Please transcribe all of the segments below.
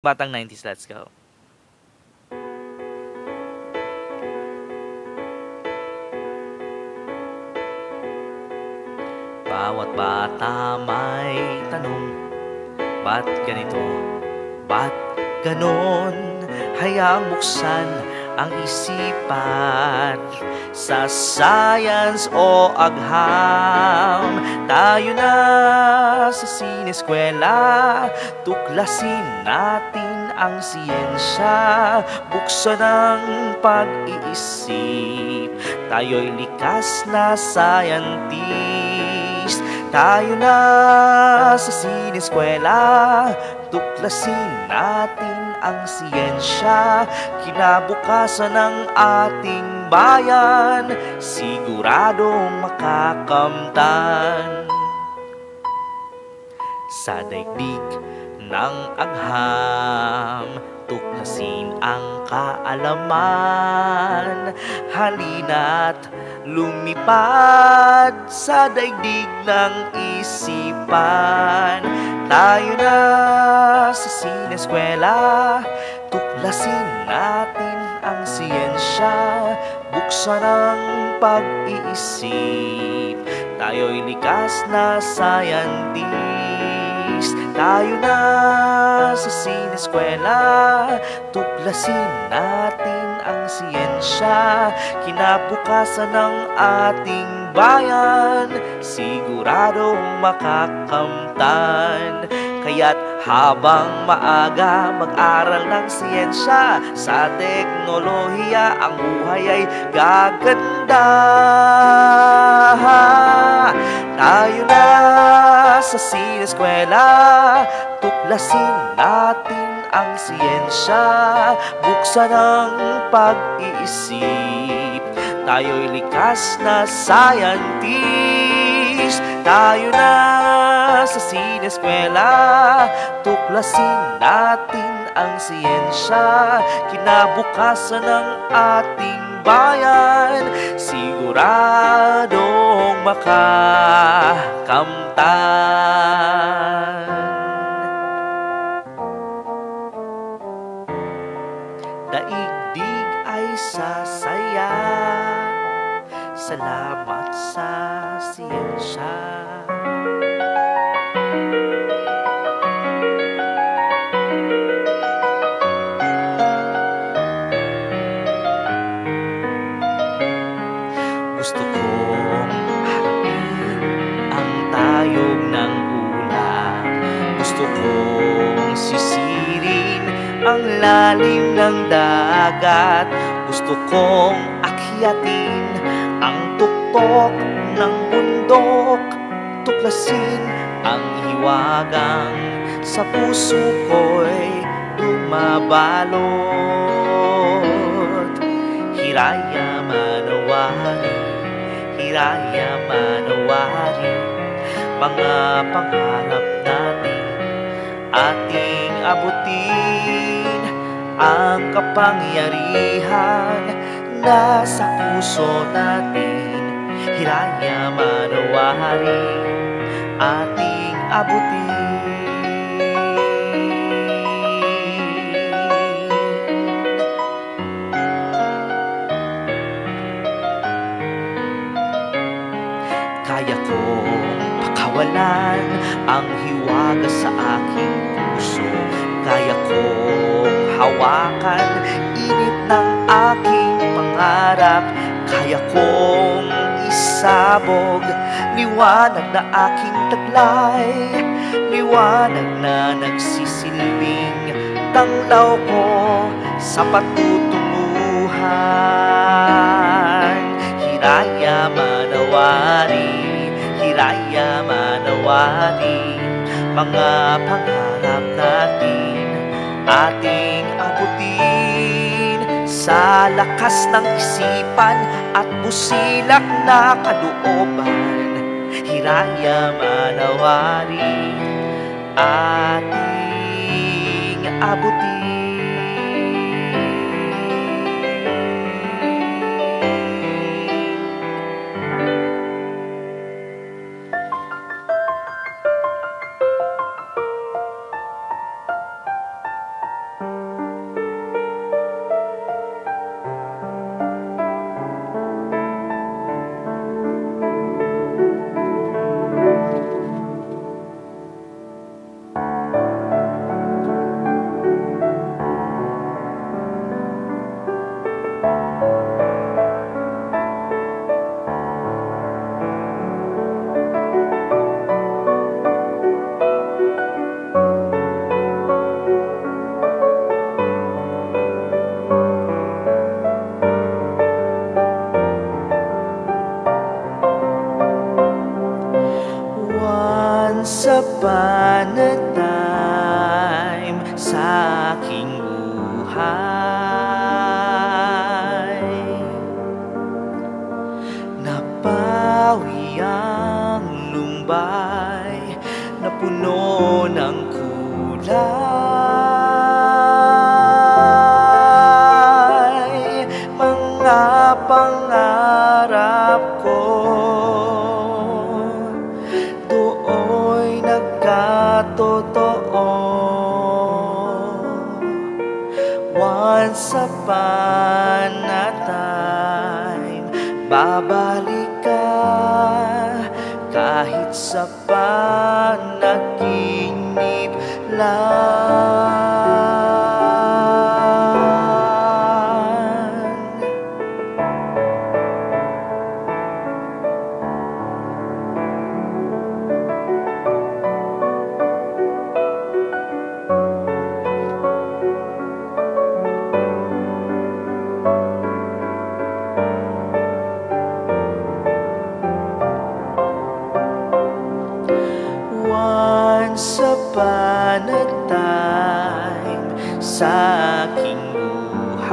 Batang 90s, let's go. Bawat bata may tanong, ba't ganito? Ba't ganon? Hayaang buksan ang isipan sa science o agham. Tayo na sa sineskwela, tuklasin natin ang siyensya, buksan ang pag-iisip. Tayo'y likas na scientist. Tayo na sa sineskwela, tuklasin natin ang siyensya, kinabukasan ng ating bayan, siguradong makakamtan. Sa daigdig ng agham, tuklasin ang kaalaman. Halina't lumipad sa daigdig ng isipan. Tayo na sa sineskwela, tuklasin natin ang siyensya, buksan ang pag-iisip. Tayo'y likas na scientist. Tayo na sa sineskwela, tuklasin natin ang siyensya, kinabukasan ng ating bayan, siguradong makakamtan. Kaya't habang maaga, mag-aral ng siyensya, sa teknolohiya ang buhay ay gaganda. Tayo na sa sineskwela, tuklasin natin ang siyensya, buksan ang pag-iisip. Tayo'y likas na scientist. Tayo na sa sineskwela, tuklasin natin ang siyensya, kinabukasan ng ating bayan, siguradong makakamtan. Daigdig ay sasaya, salamat sa siyensya. Gusto kong harapin ang tayog ng ulan. Gusto kong sisirin ang lalim ng dagat. Gusto kong akyatin ang tuktok ng bundok, tuklasin ang hiwagang sa puso ko'y bumabalot. Hiraya manawari, hiraya manawari, mga pangarap natin ating abutin. Ang kapangyarihan nasa puso natin, hiraya manawari, ating abutin. Kaya kong pakawalan ang hiwaga sa aking puso. Kaya kong hawakan init ng aking pangarap. Kaya kong isabog liwanag na aking taglay, liwanag na nagsisilbing tanglaw ko sa patutunguhan. Hiraya manawari, hiraya manawari, mga pangarap natin ating abutin. Sa lakas ng isipan at busilak na kalooban, hiraya manawari, ating abutin. aking buhay. Napawi ang lumbay na puno ng kulay. Mga pangarap ko do'y nagkatotoo. Once upon a time, babalik ka kahit sa panaginip lang. Once upon a time sa aking buhay,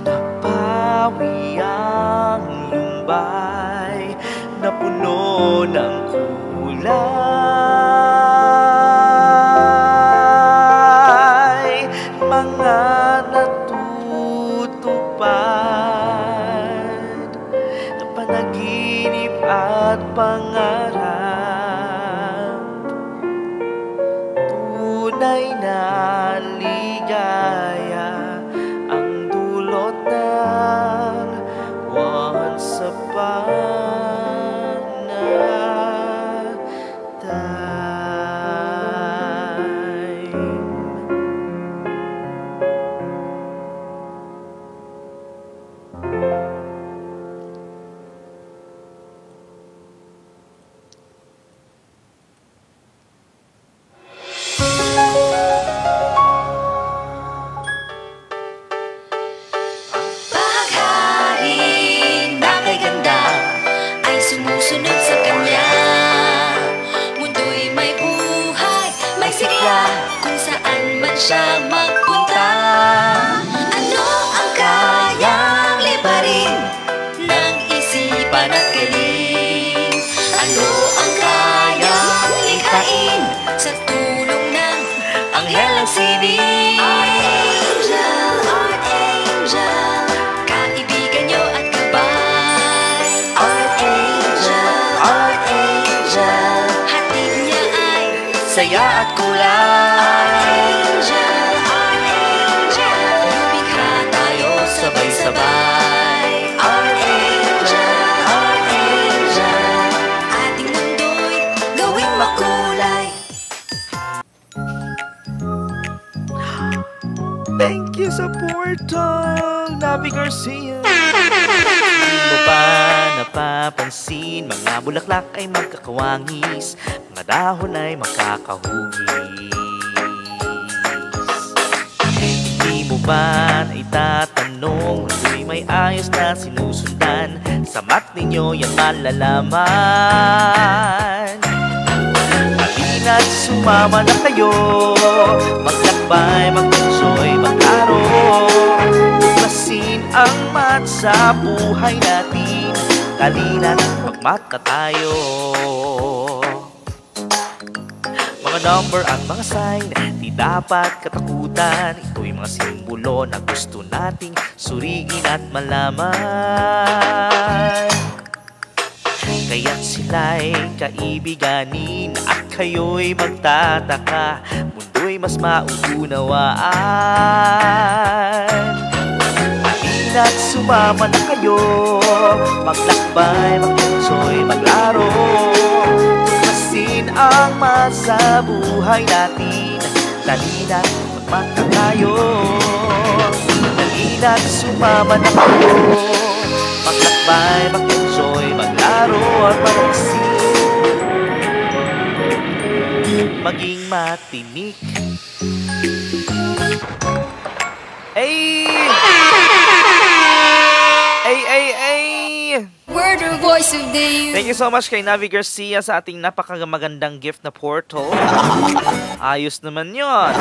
napawi ang lumbay na puno ng kulay. Mga natutupad na panaginip at pangarap, tunay na ligaya ang dulot ng once upon a time. Bahaghari na kay ganda ay sumusunod sa kanya. Mundo'y may buhay, may sigla kung saan man siya magpunta. Ano ang kayang liparin ng isipan at galing? Ano ang kayang likhain sa tulong ng anghel ang sining? Art angel, kaibigan nyo at gabay. Art angel, hatid niya ay Saya at kulay. Art angel, lumikha tayo sabay-sabay. Art angel, ating mundo'y gawing makulay. Thank you sa portal, Navi Garcia. Di mo ba napapansin, mga bulaklak ay magkakawangis, mga dahon ay magkakahugis. Di mo ba naitatanong, tuloy may ayos na sinusundan, sa mat ninyo yan malalaman. Halina't sumama na kayo, maglakbay, mag-enjoy, maglaro, tuklasin ang mat sa buhay natin. Halina't magmata tayo. Mga number at mga sign, di dapat katakutan. Ito'y mga simbolo na gusto nating suriin at malaman. Kaya't sila'y kaibiganin at kayo'y magtataka, mundo'y mas mauunawaan. Halina't sumama na kayo, maglakbay, mag-enjoy, maglaro, tuklasin ang sa buhay natin. Halina't magmata tayo, halina't sumama na kayo, maglakbay, mag-enjoy, maglaro at mag-isip, maging matinik. Ay! Ay! heard her voice of the youth. Thank you so much kay Navi Garcia sa ating napakamagandang gift na portal. Ayos naman yon.